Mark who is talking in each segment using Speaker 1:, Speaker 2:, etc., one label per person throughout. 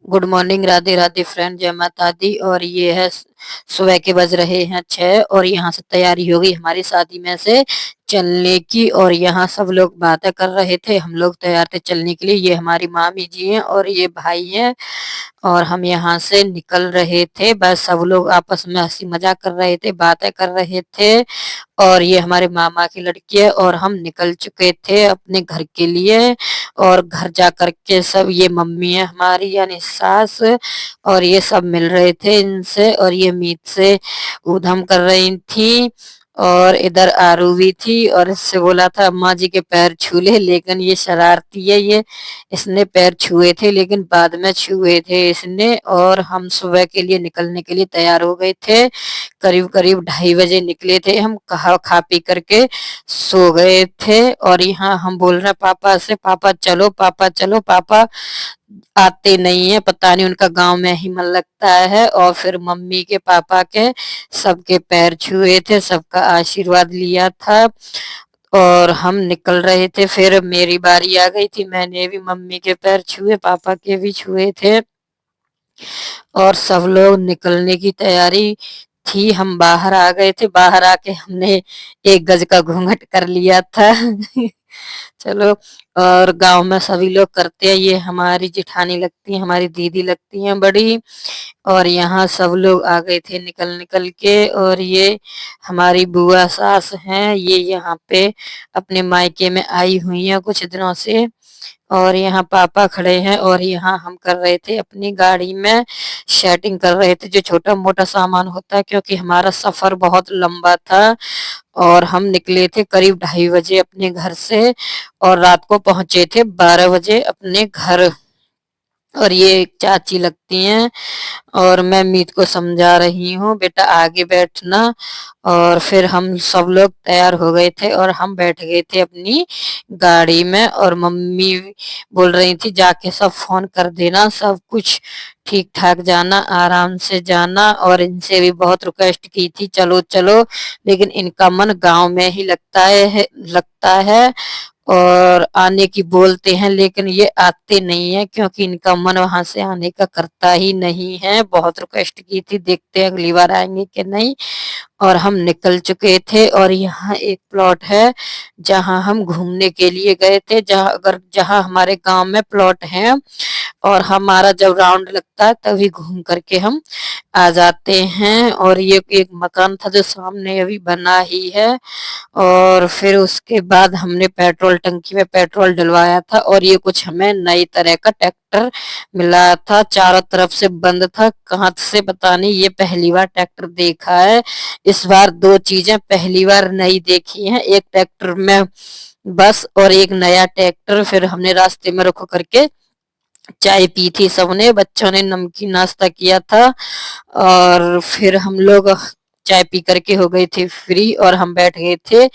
Speaker 1: Good morning, Radhe Radhe friend, जय माता दी। और ये है सुबह के बज रहे हैं 6 और यहाँ से तैयारी हो गई हमारी शादी में से चलने की। और यहाँ सब लोग बातें कर रहे थे, हम लोग तैयार थे चलने के लिए। ये हमारी मामी जी हैं और ये भाई हैं और हम यहाँ से निकल रहे थे। बस सब लोग आपस में हंसी मजाक कर रहे थे, बातें कर रहे थे। और ये हमारे मामा की लड़की है और हम निकल चुके थे अपने घर के लिए। और घर जा कर के सब, ये मम्मी है हमारी यानी सास, और ये सब मिल रहे थे इनसे और ये मीत से ऊधम कर रही थी। और इधर आरू भी थी और इससे बोला था अम्मा जी के पैर छू ले, लेकिन ये शरारती है, ये इसने पैर छुए थे लेकिन बाद में छुए थे इसने। और हम सुबह के लिए निकलने के लिए तैयार हो गए थे। करीब करीब 2:30 बजे निकले थे हम, कहा खा पी करके सो गए थे। और यहाँ हम बोल रहे हैं पापा से, पापा चलो पापा चलो, पापा आते नहीं है, पता नहीं उनका गांव में ही मन लगता है। और फिर मम्मी के पापा के सबके पैर छुए थे, सबका आशीर्वाद लिया था और हम निकल रहे थे। फिर मेरी बारी आ गई थी, मैंने भी मम्मी के पैर छुए, पापा के भी छुए थे और सब लोग निकलने की तैयारी थी। हम बाहर आ गए थे, बाहर आके हमने 1 गज का घूंघट कर लिया था। चलो, और गांव में सभी लोग करते हैं, ये हमारी जेठानी लगती है, हमारी दीदी लगती हैं बड़ी। और यहाँ सब लोग आ गए थे निकल निकल के। और ये हमारी बुआ सास हैं, ये यहाँ पे अपने मायके में आई हुई हैं कुछ दिनों से। और यहाँ पापा खड़े हैं और यहाँ हम कर रहे थे अपनी गाड़ी में सेटिंग कर रहे थे जो छोटा मोटा सामान होता है, क्योंकि हमारा सफर बहुत लंबा था। और हम निकले थे करीब 2:30 बजे अपने घर से और रात को पहुंचे थे 12 बजे अपने घर। और ये एक चाची लगती हैं और मैं मीत को समझा रही हूँ बेटा आगे बैठना। और फिर हम सब लोग तैयार हो गए थे और हम बैठ गए थे अपनी गाड़ी में। और मम्मी बोल रही थी जाके सब फोन कर देना, सब कुछ ठीक ठाक जाना, आराम से जाना। और इनसे भी बहुत रिक्वेस्ट की थी चलो चलो, लेकिन इनका मन गांव में ही लगता है और आने की बोलते हैं, लेकिन ये आते नहीं है क्योंकि इनका मन वहां से आने का करता ही नहीं है। बहुत रिक्वेस्ट की थी, देखते हैं अगली बार आएंगे कि नहीं। और हम निकल चुके थे और यहाँ एक प्लॉट है जहाँ हम घूमने के लिए गए थे, जहाँ हमारे गांव में प्लॉट है और हमारा जब राउंड लगता है तभी घूम करके हम आ जाते हैं। और ये एक मकान था जो सामने अभी बना ही है। और फिर उसके बाद हमने पेट्रोल टंकी में पेट्रोल डलवाया था और ये कुछ हमें नई तरह का ट्रैक्टर मिला था, चारों तरफ से बंद था, कहाँ से पता नहीं। ये पहली बार ट्रैक्टर देखा है, इस बार 2 चीजें पहली बार नई देखी हैं, एक ट्रैक्टर में बस और एक नया ट्रैक्टर। फिर हमने रास्ते में रुक करके चाय पी थी, सबने, बच्चों ने नमकीन नाश्ता किया था। और फिर हम लोग चाय पी करके हो गए थे फ्री और हम बैठ गए थे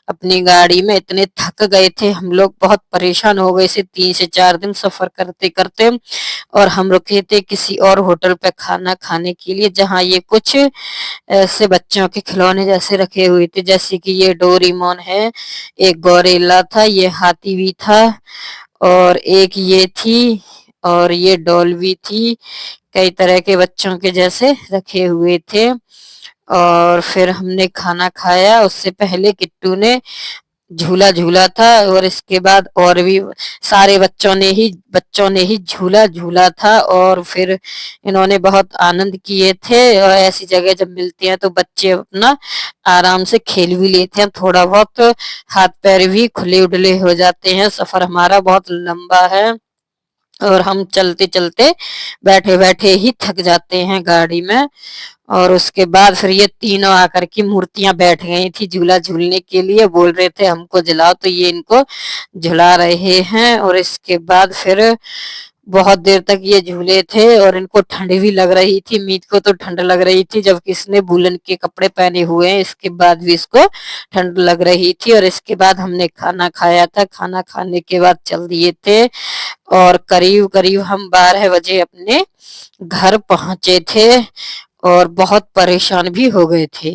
Speaker 1: अपनी गाड़ी में। इतने थक गए थे हम लोग, बहुत परेशान हो गए थे 3 से 4 दिन सफर करते करते। और हम रुके थे किसी और होटल पे खाना खाने के लिए, जहाँ ये कुछ ऐसे बच्चों के खिलौने जैसे रखे हुए थे, जैसे कि ये डोरीमोन है, एक गोरिल्ला था, ये हाथी भी था और एक ये थी और ये डॉल भी थी, कई तरह के बच्चों के जैसे रखे हुए थे। और फिर हमने खाना खाया, उससे पहले किट्टू ने झूला झूला था और इसके बाद और भी सारे बच्चों ने ही झूला झूला था। और फिर इन्होंने बहुत आनंद किए थे। और ऐसी जगह जब मिलती हैं तो बच्चे अपना आराम से खेल भी लेते हैं थोड़ा बहुत, हाथ पैर भी खुले उडले हो जाते हैं। सफर हमारा बहुत लंबा है और हम चलते चलते बैठे बैठे ही थक जाते हैं गाड़ी में। और उसके बाद फिर ये तीनों आकर की मूर्तियां बैठ गई थी झूला झूलने के लिए, बोल रहे थे हमको झुलाओ, तो ये इनको झुला रहे हैं। और इसके बाद फिर बहुत देर तक ये झूले थे और इनको ठंड भी लग रही थी, मीत को तो ठंड लग रही थी जबकि इसने वूलन के कपड़े पहने हुए हैं, इसके बाद भी इसको ठंड लग रही थी। और इसके बाद हमने खाना खाया था, खाना खाने के बाद चल दिए थे और करीब करीब हम 12 बजे अपने घर पहुंचे थे और बहुत परेशान भी हो गए थे।